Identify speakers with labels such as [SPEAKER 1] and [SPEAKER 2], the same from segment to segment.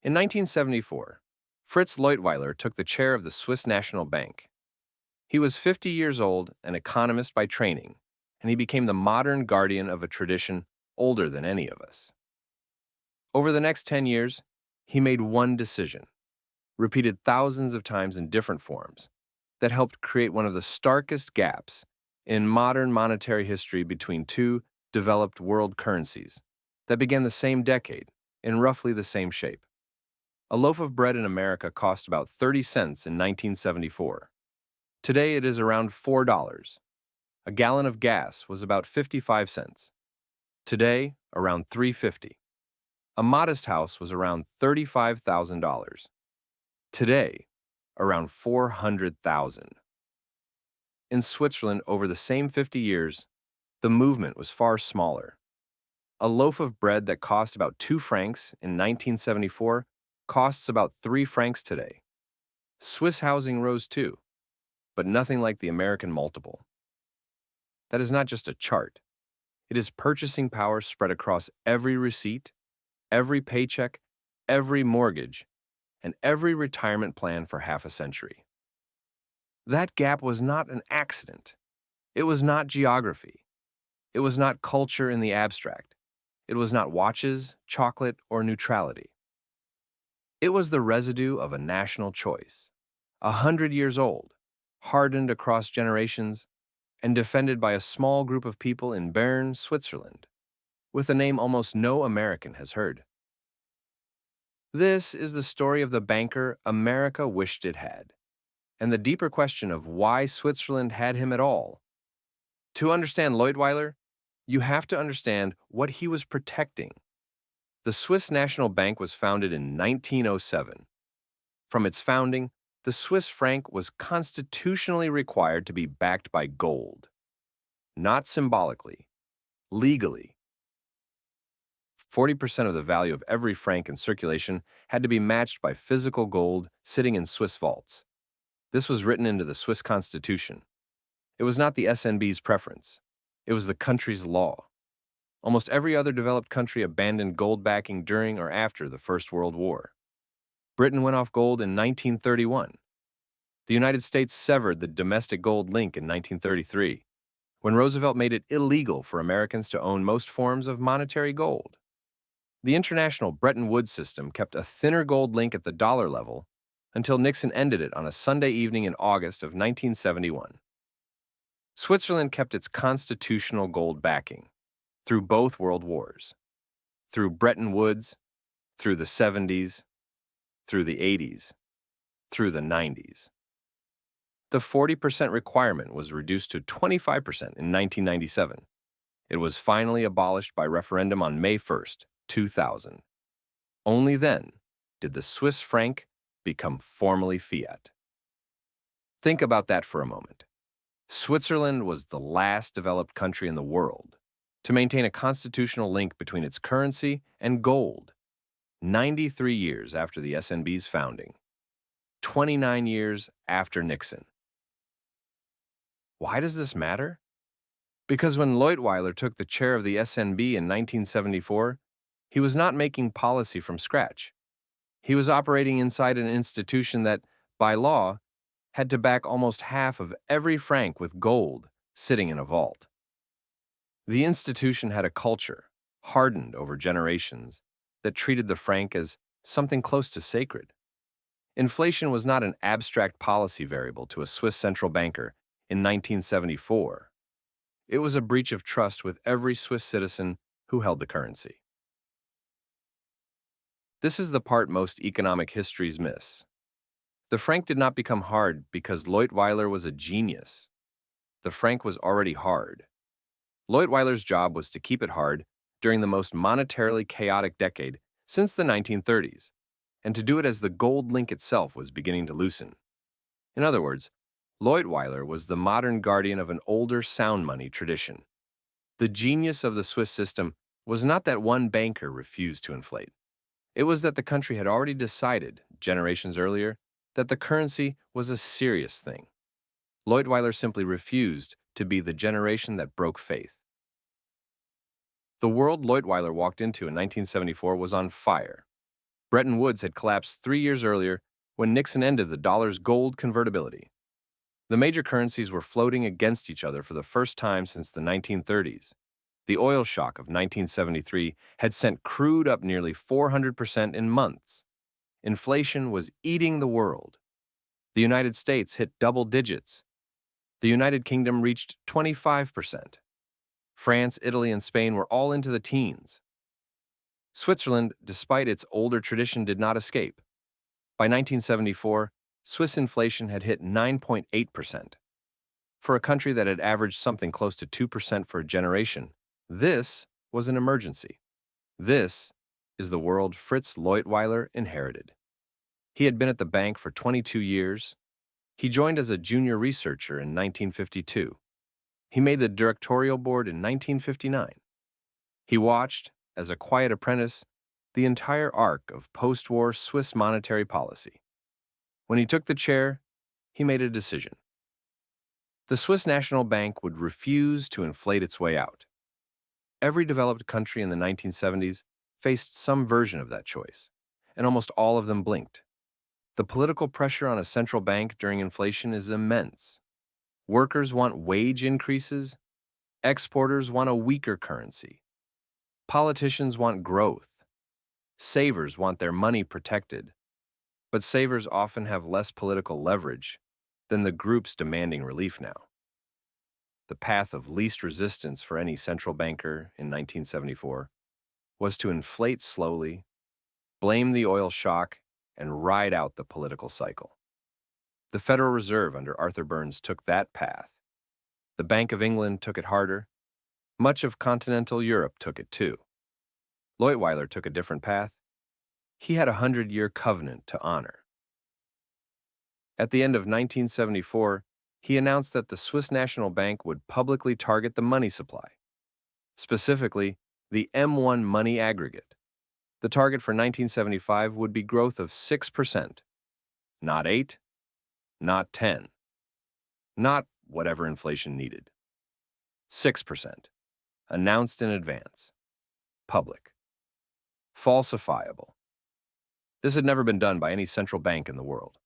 [SPEAKER 1] In 1974, Fritz Leutwiler took the chair of the Swiss National Bank. He was 50 years old, an economist by training, and he became the modern guardian of a tradition older than any of us. Over the next 10 years, he made one decision, repeated thousands of times in different forms, that helped create one of the starkest gaps in modern monetary history between two developed world currencies that began the same decade in roughly the same shape. A loaf of bread in America cost about 30 cents in 1974. Today it is around $4. A gallon of gas was about 55 cents. Today, around $3.50. A modest house was around $35,000. Today, around $400,000. In Switzerland, over the same 50 years, the movement was far smaller. A loaf of bread that cost about 2 francs in 1974 costs about 3 francs today. Swiss housing rose too, but nothing like the American multiple. That is not just a chart. It is purchasing power spread across every receipt, every paycheck, every mortgage, and every retirement plan for half a century. That gap was not an accident. It was not geography. It was not culture in the abstract. It was not watches, chocolate, or neutrality. It was the residue of a national choice, 100 years old, hardened across generations, and defended by a small group of people in Bern, Switzerland, with a name almost no American has heard. This is the story of the banker America wished it had, and the deeper question of why Switzerland had him at all. To understand Leutwiler, you have to understand what he was protecting. The Swiss National Bank was founded in 1907. From its founding, the Swiss franc was constitutionally required to be backed by gold. Not symbolically, legally. 40% of the value of every franc in circulation had to be matched by physical gold sitting in Swiss vaults. This was written into the Swiss constitution. It was not the SNB's preference. It was the country's law. Almost every other developed country abandoned gold backing during or after the First World War. Britain went off gold in 1931. The United States severed the domestic gold link in 1933, when Roosevelt made it illegal for Americans to own most forms of monetary gold. The international Bretton Woods system kept a thinner gold link at the dollar level until Nixon ended it on a Sunday evening in August of 1971. Switzerland kept its constitutional gold backing through both world wars, through Bretton Woods, through the 70s, through the 80s, through the 90s. The 40% requirement was reduced to 25% in 1997. It was finally abolished by referendum on May 1st, 2000. Only then did the Swiss franc become formally fiat. Think about that for a moment. Switzerland was the last developed country in the world to maintain a constitutional link between its currency and gold, 93 years after the SNB's founding, 29 years after Nixon. Why does this matter? Because when Leutwiler took the chair of the SNB in 1974, he was not making policy from scratch. He was operating inside an institution that, by law, had to back almost half of every franc with gold sitting in a vault. The institution had a culture, hardened over generations, that treated the franc as something close to sacred. Inflation was not an abstract policy variable to a Swiss central banker in 1974. It was a breach of trust with every Swiss citizen who held the currency. This is the part most economic histories miss. The franc did not become hard because Leutwiler was a genius. The franc was already hard. Leutwiler's job was to keep it hard during the most monetarily chaotic decade since the 1930s, and to do it as the gold link itself was beginning to loosen. In other words, Leutwiler was the modern guardian of an older sound money tradition. The genius of the Swiss system was not that one banker refused to inflate. It was that the country had already decided, generations earlier, that the currency was a serious thing. Leutwiler simply refused to be the generation that broke faith. The world Leutwiler walked into in 1974 was on fire. Bretton Woods had collapsed 3 years earlier when Nixon ended the dollar's gold convertibility. The major currencies were floating against each other for the first time since the 1930s. The oil shock of 1973 had sent crude up nearly 400% in months. Inflation was eating the world. The United States hit double digits. The United Kingdom reached 25%. France, Italy, and Spain were all into the teens. Switzerland, despite its older tradition, did not escape. By 1974, Swiss inflation had hit 9.8%. For a country that had averaged something close to 2% for a generation, this was an emergency. This is the world Fritz Leutwiler inherited. He had been at the bank for 22 years. He joined as a junior researcher in 1952. He made the directorial board in 1959. He watched, as a quiet apprentice, the entire arc of post-war Swiss monetary policy. When he took the chair, he made a decision. The Swiss National Bank would refuse to inflate its way out. Every developed country in the 1970s faced some version of that choice, and almost all of them blinked. The political pressure on a central bank during inflation is immense. Workers want wage increases. Exporters want a weaker currency. Politicians want growth. Savers want their money protected. But savers often have less political leverage than the groups demanding relief now. The path of least resistance for any central banker in 1974 was to inflate slowly, blame the oil shock, and ride out the political cycle. The Federal Reserve under Arthur Burns took that path. The Bank of England took it harder. Much of continental Europe took it too. Leutwiler took a different path. He had a 100-year covenant to honor. At the end of 1974, he announced that the Swiss National Bank would publicly target the money supply, specifically the M1 money aggregate. The target for 1975 would be growth of 6%, not 8, not 10, not whatever inflation needed. 6%, announced in advance, public, falsifiable. This had never been done by any central bank in the world.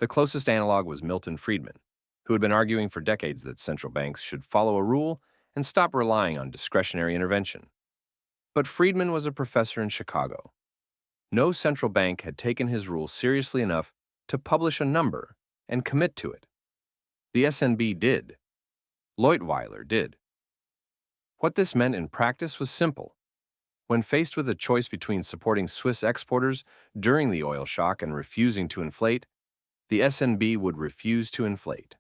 [SPEAKER 1] The closest analog was Milton Friedman, who had been arguing for decades that central banks should follow a rule and stop relying on discretionary intervention. But Friedman was a professor in Chicago. No central bank had taken his rule seriously enough to publish a number and commit to it. The SNB did. Leutwiler did. What this meant in practice was simple. When faced with a choice between supporting Swiss exporters during the oil shock and refusing to inflate, the SNB would refuse to inflate.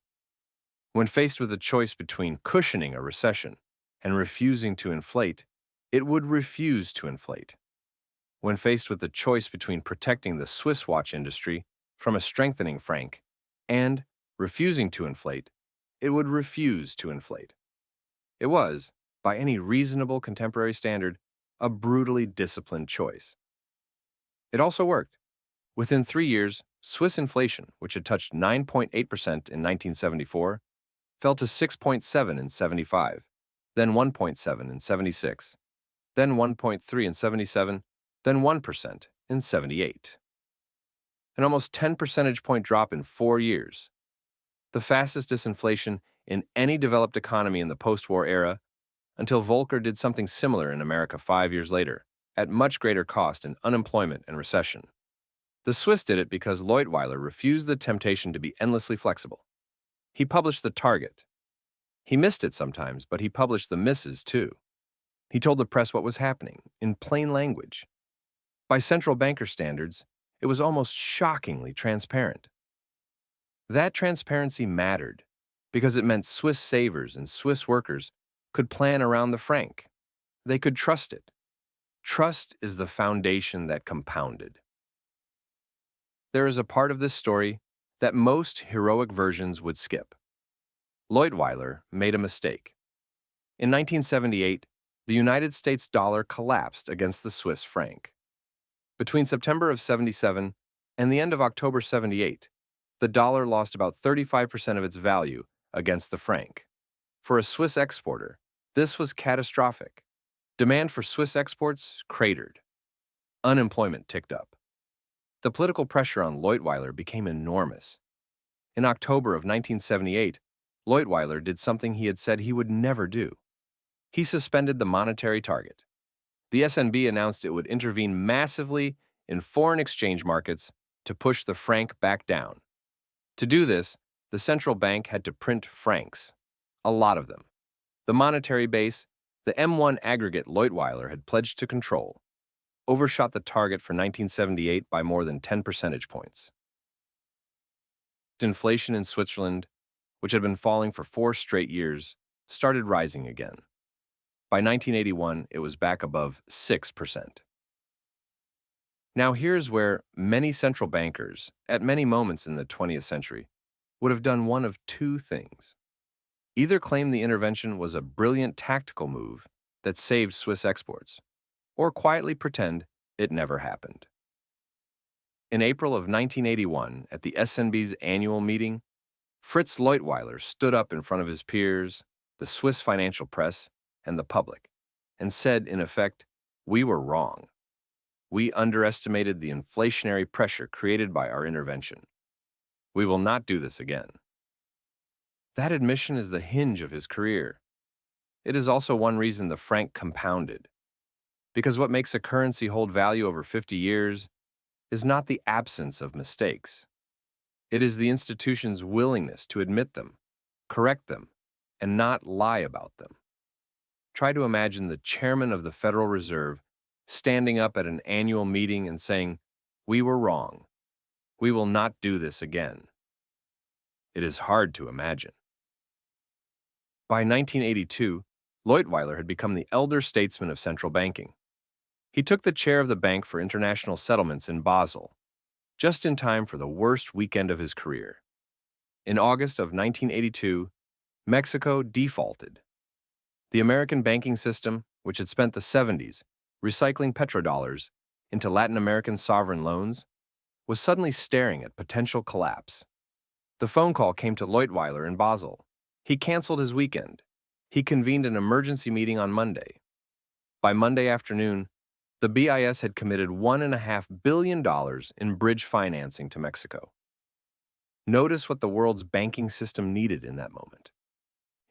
[SPEAKER 1] When faced with a choice between cushioning a recession and refusing to inflate, it would refuse to inflate. When faced with the choice between protecting the Swiss watch industry from a strengthening franc and refusing to inflate, it would refuse to inflate. It was, by any reasonable contemporary standard, a brutally disciplined choice. It also worked. Within 3 years, Swiss inflation, which had touched 9.8% in 1974, fell to 6.7% in 75, then 1.7% in 76, then 1.3% in 77, then 1% in 78. An almost 10 percentage point drop in 4 years. The fastest disinflation in any developed economy in the post-war era, until Volcker did something similar in America 5 years later, at much greater cost in unemployment and recession. The Swiss did it because Leutwiler refused the temptation to be endlessly flexible. He published the target. He missed it sometimes, but he published the misses too. He told the press what was happening, in plain language. By central banker standards, it was almost shockingly transparent. That transparency mattered because it meant Swiss savers and Swiss workers could plan around the franc. They could trust it. Trust is the foundation that compounded. There is a part of this story that most heroic versions would skip. Leutwiler made a mistake. In 1978, the United States dollar collapsed against the Swiss franc. Between September of 77 and the end of October 78, the dollar lost about 35% of its value against the franc. For a Swiss exporter, this was catastrophic. Demand for Swiss exports cratered. Unemployment ticked up. The political pressure on Leutwiler became enormous. In October of 1978, Leutwiler did something he had said he would never do. He suspended the monetary target. The SNB announced it would intervene massively in foreign exchange markets to push the franc back down. To do this, the central bank had to print francs, a lot of them. The monetary base, the M1 aggregate Leutwiler had pledged to control, overshot the target for 1978 by more than 10 percentage points. Inflation in Switzerland, which had been falling for 4 straight years, started rising again. By 1981, it was back above 6%. Now here's where many central bankers, at many moments in the 20th century, would have done one of two things. Either claim the intervention was a brilliant tactical move that saved Swiss exports, or quietly pretend it never happened. In April of 1981, at the SNB's annual meeting, Fritz Leutwiler stood up in front of his peers, the Swiss financial press, and the public, and said, in effect, "We were wrong. We underestimated the inflationary pressure created by our intervention. We will not do this again." That admission is the hinge of his career. It is also one reason the franc compounded. Because what makes a currency hold value over 50 years is not the absence of mistakes. It is the institution's willingness to admit them, correct them, and not lie about them. Try to imagine the chairman of the Federal Reserve standing up at an annual meeting and saying, "We were wrong. We will not do this again." It is hard to imagine. By 1982, Leutwiler had become the elder statesman of central banking. He took the chair of the Bank for International Settlements in Basel, just in time for the worst weekend of his career. In August of 1982, Mexico defaulted. The American banking system, which had spent the 70s recycling petrodollars into Latin American sovereign loans, was suddenly staring at potential collapse. The phone call came to Leutwiler in Basel. He canceled his weekend. He convened an emergency meeting on Monday. By Monday afternoon, the BIS had committed $1.5 billion in bridge financing to Mexico. Notice what the world's banking system needed in that moment.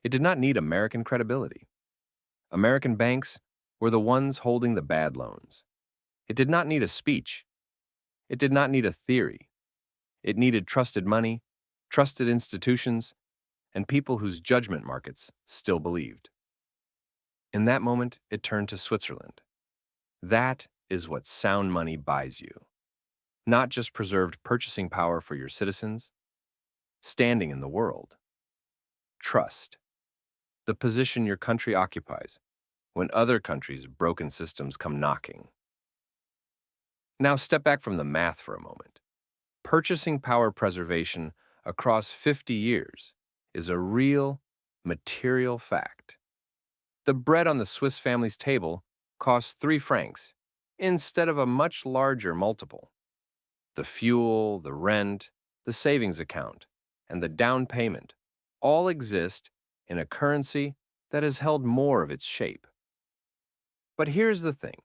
[SPEAKER 1] It did not need American credibility. American banks were the ones holding the bad loans. It did not need a speech. It did not need a theory. It needed trusted money, trusted institutions, and people whose judgment markets still believed. In that moment, it turned to Switzerland. That is what sound money buys you. Not just preserved purchasing power for your citizens, standing in the world. Trust. The position your country occupies when other countries' broken systems come knocking. Now step back from the math for a moment. Purchasing power preservation across 50 years is a real, material fact. The bread on the Swiss family's table costs 3 francs instead of a much larger multiple. The fuel, the rent, the savings account, and the down payment all exist in a currency that has held more of its shape. But here's the thing.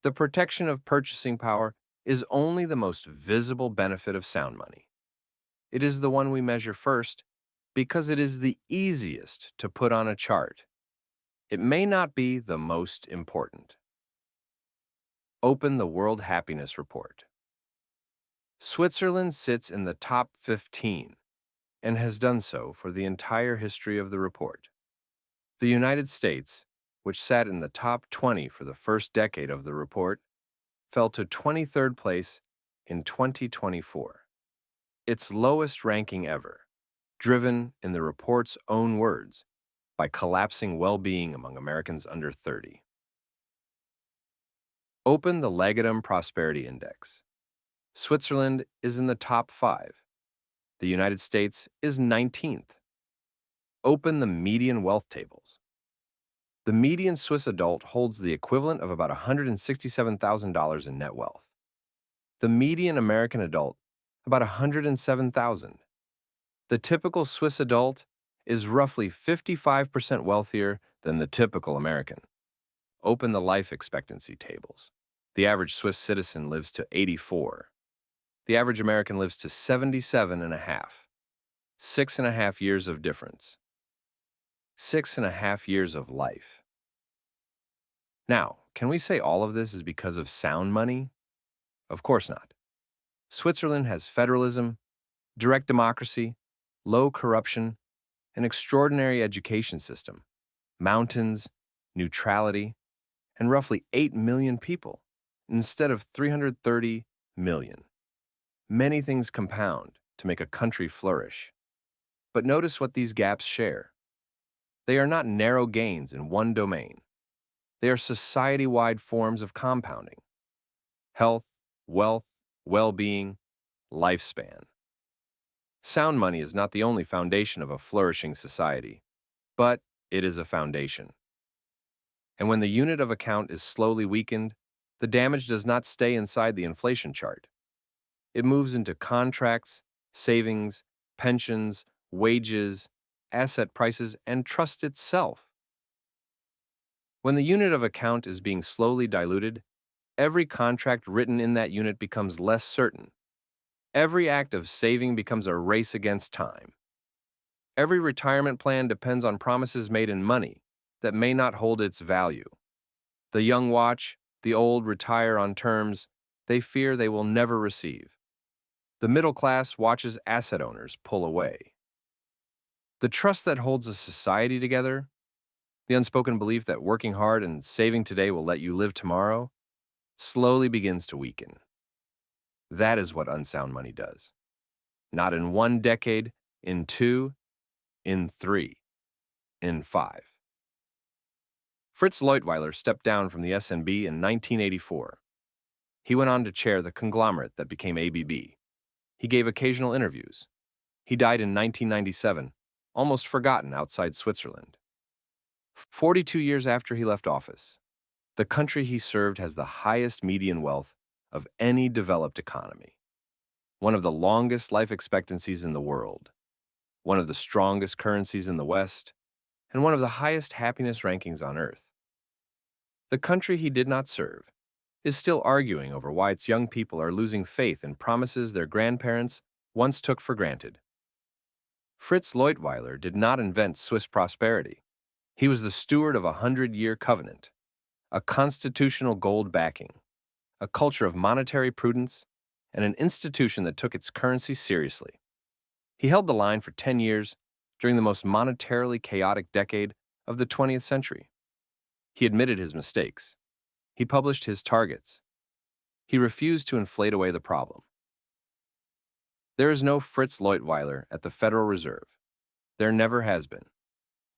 [SPEAKER 1] The protection of purchasing power is only the most visible benefit of sound money. It is the one we measure first because it is the easiest to put on a chart. It may not be the most important. Open the World Happiness Report. Switzerland sits in the top 15 and has done so for the entire history of the report. The United States, which sat in the top 20 for the first decade of the report, fell to 23rd place in 2024. Its lowest ranking ever, driven, in the report's own words, by collapsing well-being among Americans under 30. Open the Legatum Prosperity Index. Switzerland is in the top 5. The United States is 19th. Open the median wealth tables. The median Swiss adult holds the equivalent of about $167,000 in net wealth. The median American adult, about $107,000. The typical Swiss adult is roughly 55% wealthier than the typical American. Open the life expectancy tables. The average Swiss citizen lives to 84. The average American lives to 77 and a half. 6.5 years of difference. 6.5 years of life. Now, can we say all of this is because of sound money? Of course not. Switzerland has federalism, direct democracy, low corruption, an extraordinary education system, mountains, neutrality, and roughly 8 million people instead of 330 million. Many things compound to make a country flourish. But notice what these gaps share. They are not narrow gains in one domain. They are society-wide forms of compounding. Health, wealth, well-being, lifespan. Sound money is not the only foundation of a flourishing society, but it is a foundation. And when the unit of account is slowly weakened, the damage does not stay inside the inflation chart. It moves into contracts, savings, pensions, wages, asset prices, and trust itself. When the unit of account is being slowly diluted, every contract written in that unit becomes less certain. Every act of saving becomes a race against time. Every retirement plan depends on promises made in money that may not hold its value. The young watch, the old retire on terms they fear they will never receive. The middle class watches asset owners pull away. The trust that holds a society together, the unspoken belief that working hard and saving today will let you live tomorrow, slowly begins to weaken. That is what unsound money does. Not in 1 decade, in 2, in 3, in 5. Fritz Leutwiler stepped down from the SNB in 1984. He went on to chair the conglomerate that became ABB. He gave occasional interviews. He died in 1997, almost forgotten outside Switzerland. 42 years after he left office, the country he served has the highest median wealth of any developed economy, one of the longest life expectancies in the world, one of the strongest currencies in the West, and one of the highest happiness rankings on Earth. The country he did not serve is still arguing over why its young people are losing faith in promises their grandparents once took for granted. Fritz Leutwiler did not invent Swiss prosperity. He was the steward of a 100-year covenant, a constitutional gold backing, a culture of monetary prudence, and an institution that took its currency seriously. He held the line for 10 years during the most monetarily chaotic decade of the 20th century. He admitted his mistakes. He published his targets. He refused to inflate away the problem. There is no Fritz Leutwiler at the Federal Reserve. There never has been.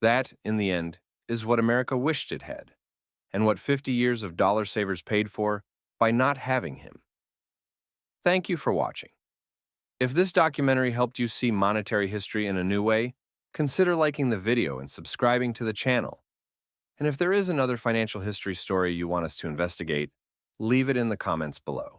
[SPEAKER 1] That, in the end, is what America wished it had, and what 50 years of dollar savers paid for by not having him. Thank you for watching. If this documentary helped you see monetary history in a new way, consider liking the video and subscribing to the channel. And if there is another financial history story you want us to investigate, leave it in the comments below.